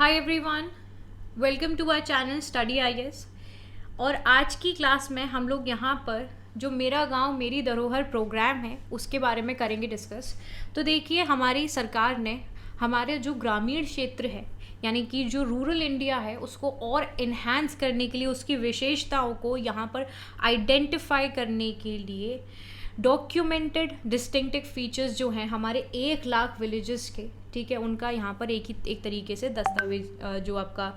Hi everyone, welcome to our channel Study IAS. और आज की क्लास में हम लोग यहाँ पर जो मेरा गांव मेरी धरोहर प्रोग्राम है उसके बारे में करेंगे डिस्कस। तो देखिए, हमारी सरकार ने हमारे जो ग्रामीण क्षेत्र है यानी कि जो रूरल इंडिया है उसको और इन्हांस करने के लिए, उसकी विशेषताओं को यहाँ पर आइडेंटिफाई करने के लिए डॉक्यूमेंटेड डिस्टिंक्टिव फीचर्स जो हैं हमारे 1 लाख विलेजेस के, ठीक है, उनका यहाँ पर एक तरीके से दस्तावेज जो आपका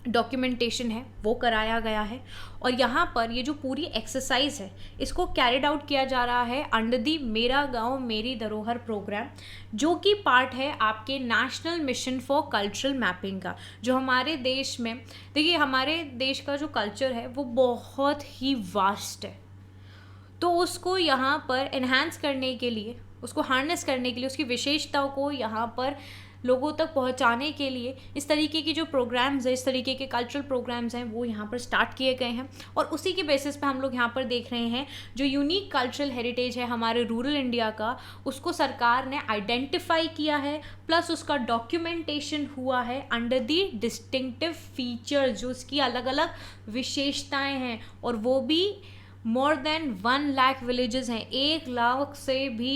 डॉक्यूमेंटेशन है वो कराया गया है। और यहाँ पर ये जो पूरी एक्सरसाइज है इसको कैरिड आउट किया जा रहा है अंडर दी मेरा गांव मेरी धरोहर प्रोग्राम, जो कि पार्ट है आपके national mission for cultural mapping का। जो हमारे देश में, देखिए, हमारे देश का जो कल्चर है वो बहुत ही वास्ट है, तो उसको यहाँ पर एनहांस करने के लिए, उसको हार्नेस करने के लिए, उसकी विशेषताओं को यहाँ पर लोगों तक पहुँचाने के लिए इस तरीके की जो प्रोग्राम्स है, इस तरीके के कल्चरल प्रोग्राम्स हैं वो यहाँ पर स्टार्ट किए गए हैं। और उसी के बेसिस पे हम लोग यहाँ पर देख रहे हैं जो यूनिक कल्चरल हेरिटेज है हमारे रूरल इंडिया का, उसको सरकार ने आइडेंटिफाई किया है, प्लस उसका डॉक्यूमेंटेशन हुआ है अंडर दी डिस्टिंक्टिव फीचर, जो उसकी अलग अलग विशेषताएँ हैं। और वो भी मोर देन 1 लाख विलेजेस हैं, 1 लाख से भी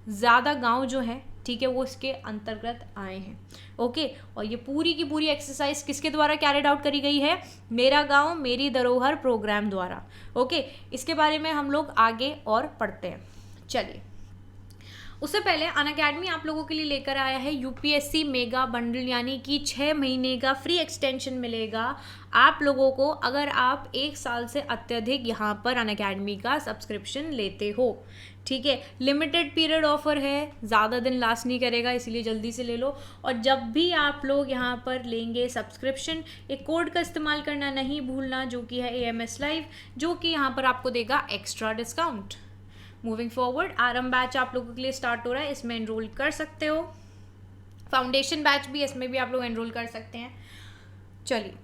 ज़्यादा गांव जो है, ठीक है, वो इसके अंतर्गत आए हैं। ओके, और ये पूरी की पूरी एक्सरसाइज किसके द्वारा कैरिड आउट करी गई है? मेरा गांव मेरी धरोहर प्रोग्राम द्वारा। ओके, इसके बारे में हम लोग आगे और पढ़ते हैं। चलिए, उससे पहले अनअकैडमी आप लोगों के लिए लेकर आया है यूपीएससी मेगा बंडल, यानी कि 6 महीने का फ्री एक्सटेंशन मिलेगा आप लोगों को अगर आप 1 साल से अत्यधिक यहाँ पर अनअकैडमी का सब्सक्रिप्शन लेते हो। ठीक है, लिमिटेड पीरियड ऑफर है, ज़्यादा दिन लास्ट नहीं करेगा, इसलिए जल्दी से ले लो। और जब भी आप लोग यहाँ पर लेंगे सब्सक्रिप्शन, एक कोड का इस्तेमाल करना नहीं भूलना, जो कि है AMS लाइव, जो कि यहाँ पर आपको देगा extra discount. Moving forward, RM batch आप लोगों के लिए स्टार्ट हो रहा है, इसमें एनरोल कर सकते हो। फाउंडेशन बैच भी, इसमें भी आप लोग एनरोल कर सकते हैं। चलिए,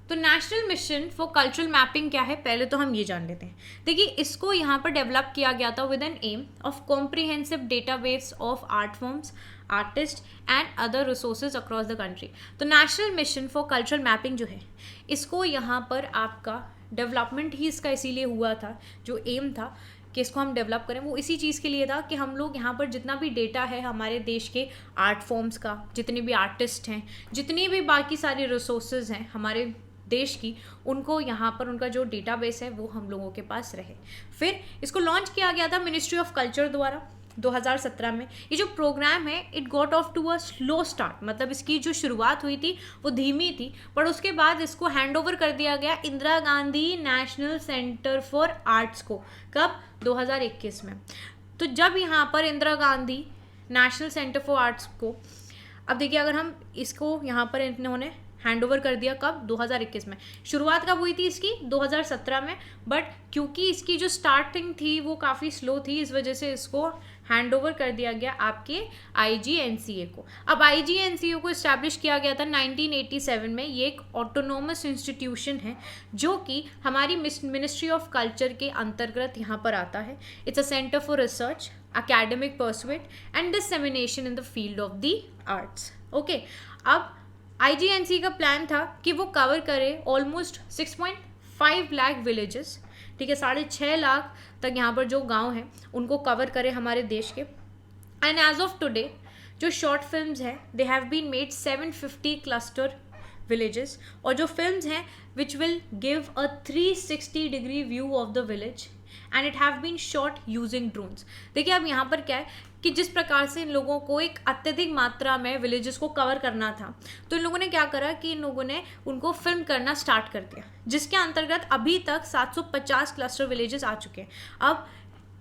तो national mission for cultural mapping क्या है, पहले तो हम ये जान लेते हैं। देखिए, इसको यहाँ पर डेवलप किया गया था with an aim of comprehensive database of art forms, artist and other resources across the country. तो national mission for cultural mapping जो है, इसको यहाँ पर आपका डेवलपमेंट ही इसका इसीलिए हुआ था, जो एम था कि इसको हम डेवलप करें, वो इसी चीज़ के लिए था कि हम लोग यहाँ पर जितना भी डेटा है हमारे देश के आर्ट फॉर्म्स का, जितने भी आर्टिस्ट हैं, जितनी भी बाकी सारी रिसोर्सेज हैं हमारे देश की, उनको यहाँ पर उनका जो डेटाबेस है वो हम लोगों के पास रहे। फिर इसको लॉन्च किया गया था मिनिस्ट्री ऑफ कल्चर द्वारा 2017 में। ये जो प्रोग्राम है it got off to a slow start, मतलब इसकी जो शुरुआत हुई थी वो धीमी थी, पर उसके बाद इसको हैंड ओवर कर दिया गया Indira Gandhi national centre for arts को। कब? 2021 में। तो जब यहाँ पर Indira Gandhi national centre for arts को, अब देखिए, अगर हम इसको यहाँ पर इन्होंने हैंड ओवर कर दिया कब? 2021 में। शुरुआत कब हुई थी इसकी? 2017 में, बट क्योंकि इसकी जो स्टार्टिंग थी वो काफ़ी स्लो थी, इस वजह से इसको हैंड ओवर कर दिया गया आपके IGNCA को। अब IGNCA को इस्टेब्लिश किया गया था 1987 में। ये एक ऑटोनोमस इंस्टीट्यूशन है जो कि हमारी मिनिस्ट्री ऑफ कल्चर के अंतर्गत यहाँ पर आता है। It's a centre for research, academic pursuit and dissemination in the field of the arts. Okay, अब IGNC का प्लान था कि वो कवर करे ऑलमोस्ट 6.5 लाख विलेजेस, ठीक है, 6.5 लाख तक यहाँ पर जो गांव हैं उनको कवर करे हमारे देश के। एंड एज ऑफ टुडे जो शॉर्ट फिल्म्स हैं they have been made 750 cluster villages, और जो फिल्म्स हैं which will give a 360 degree view of the village and it have been shot using drones. देखिए, अब यहाँ पर क्या है कि जिस प्रकार से इन लोगों को एक अत्यधिक मात्रा में विलेजेस को कवर करना था, तो इन लोगों ने क्या करा कि इन लोगों ने उनको फिल्म करना स्टार्ट कर दिया, जिसके अंतर्गत अभी तक 750 क्लस्टर विलेजेस आ चुके हैं। अब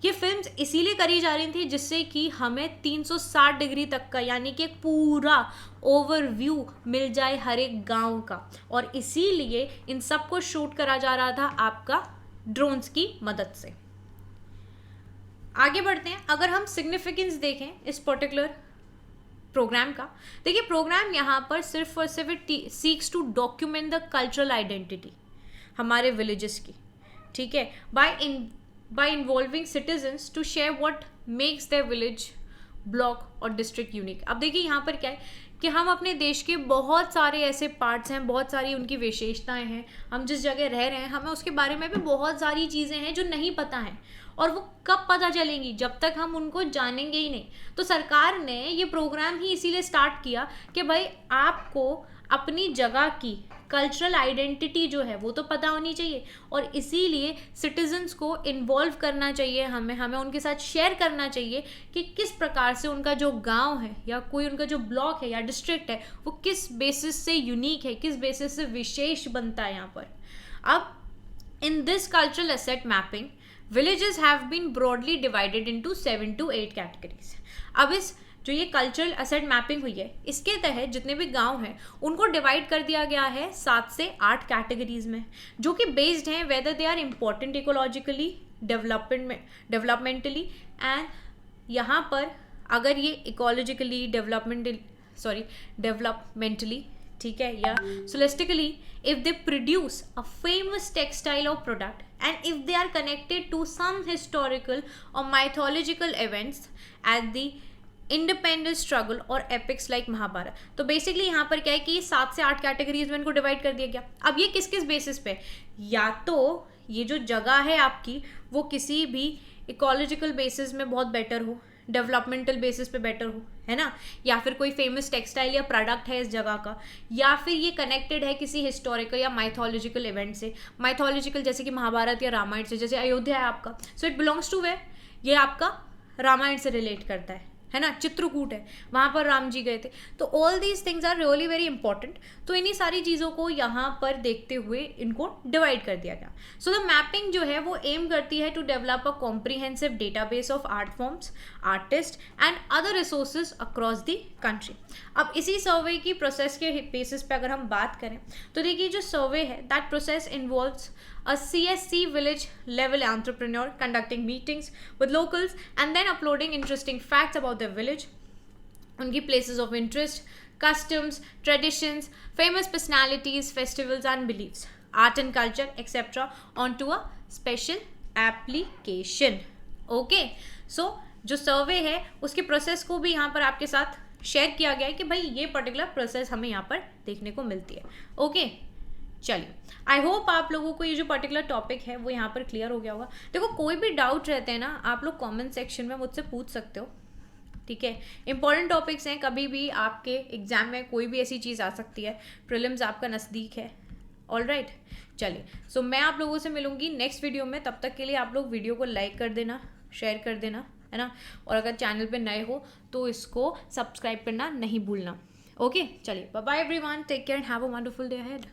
ये फिल्म्स इसीलिए करी जा रही थी जिससे कि हमें 360 डिग्री तक का, यानी कि एक पूरा ओवरव्यू मिल जाए हर एक गाँव का, और इसीलिए इन सबको शूट करा जा रहा था आपका ड्रोन्स की मदद से। आगे बढ़ते हैं। अगर हम सिग्निफिकेंस देखें इस पर्टिकुलर प्रोग्राम का, देखिए, प्रोग्राम यहाँ पर सिर्फ और सिर्फ seeks to document the cultural identity हमारे विलेजेस की, ठीक है, by involving citizens to share what makes their village block और डिस्ट्रिक्ट यूनिक। अब देखिए यहाँ पर क्या है कि हम अपने देश के बहुत सारे ऐसे पार्ट्स हैं, बहुत सारी उनकी विशेषताएं हैं, हम जिस जगह रह रहे हैं हमें उसके बारे में भी बहुत सारी चीज़ें हैं जो नहीं पता हैं, और वो कब पता चलेंगी, जब तक हम उनको जानेंगे ही नहीं। तो सरकार ने ये प्रोग्राम ही इसीलिए स्टार्ट किया कि भाई आपको अपनी जगह की कल्चरल आइडेंटिटी जो है वो तो पता होनी चाहिए, और इसीलिए सिटीजन्स को इन्वॉल्व करना चाहिए, हमें उनके साथ शेयर करना चाहिए कि किस प्रकार से उनका जो गांव है या कोई उनका जो ब्लॉक है या डिस्ट्रिक्ट है वो किस बेसिस से यूनिक है, किस बेसिस से विशेष बनता है यहाँ पर। अब in this cultural asset mapping villages have been broadly divided into 7 to 8 categories। अब इस जो ये कल्चरल एसेट मैपिंग हुई है इसके तहत जितने भी गांव हैं उनको डिवाइड कर दिया गया है 7 से 8 कैटेगरीज में, जो कि बेस्ड हैं whether they are important ecologically, developmentally, and यहाँ पर अगर ये इकोलॉजिकली डेवलपमेंटली ठीक है, या holistically if they produce a famous textile or product and if they are connected to some historical or mythological events at the independence struggle और epics like Mahabharat. तो basically यहाँ पर क्या है कि 7 से 8 कैटेगरीज में इनको डिवाइड कर दिया गया। अब ये किस किस बेसिस पे, या तो ये जो जगह है आपकी वो किसी भी इकोलॉजिकल बेसिस में बहुत बेटर हो, डेवलपमेंटल बेसिस पे बेटर हो, है ना, या फिर कोई फेमस टेक्सटाइल या प्रोडक्ट है इस जगह का, या फिर ये कनेक्टेड है किसी हिस्टोरिकल या माइथोलॉजिकल इवेंट से। माइथोलॉजिकल जैसे कि महाभारत या रामायण से, जैसे अयोध्या है आपका, so it belongs to where, ये आपका रामायण से रिलेट करता है ना, चित्रकूट है, वहाँ पर राम जी गए थे। तो all these things are really very important. तो इन्हीं सारी चीज़ों को यहाँ पर देखते हुए इनको डिवाइड कर दिया गया। सो द मैपिंग जो है वो एम करती है to develop a comprehensive database of art forms, artist and other resources across the country. अब इसी सर्वे की प्रोसेस के बेसिस पे अगर हम बात करें तो देखिए जो सर्वे है that process involves a CSC village level entrepreneur conducting meetings with locals and then uploading interesting facts about their village, उनकी places of interest, customs, traditions, famous personalities, festivals and beliefs, art and culture etc. onto a special application। Okay, so जो सर्वे है उसके process को भी यहाँ पर आपके साथ शेयर किया गया है कि भाई ये पर्टिकुलर प्रोसेस हमें यहाँ पर देखने को मिलती है। ओके चलिए, आई होप आप लोगों को ये जो पर्टिकुलर टॉपिक है वो यहाँ पर क्लियर हो गया होगा। देखो कोई भी डाउट रहते हैं ना आप लोग कमेंट सेक्शन में मुझसे पूछ सकते हो, ठीक है। इंपॉर्टेंट टॉपिक्स हैं, कभी भी आपके एग्जाम में कोई भी ऐसी चीज़ आ सकती है, प्रीलिम्स आपका नज़दीक है। ऑल राइट, चलिए, सो मैं आप लोगों से मिलूंगी नेक्स्ट वीडियो में। तब तक के लिए आप लोग वीडियो को लाइक कर देना, शेयर कर देना, है ना, और अगर चैनल पे नए हो तो इसको सब्सक्राइब करना नहीं भूलना। ओके चलिए, bye bye everyone, take care and have a wonderful day ahead.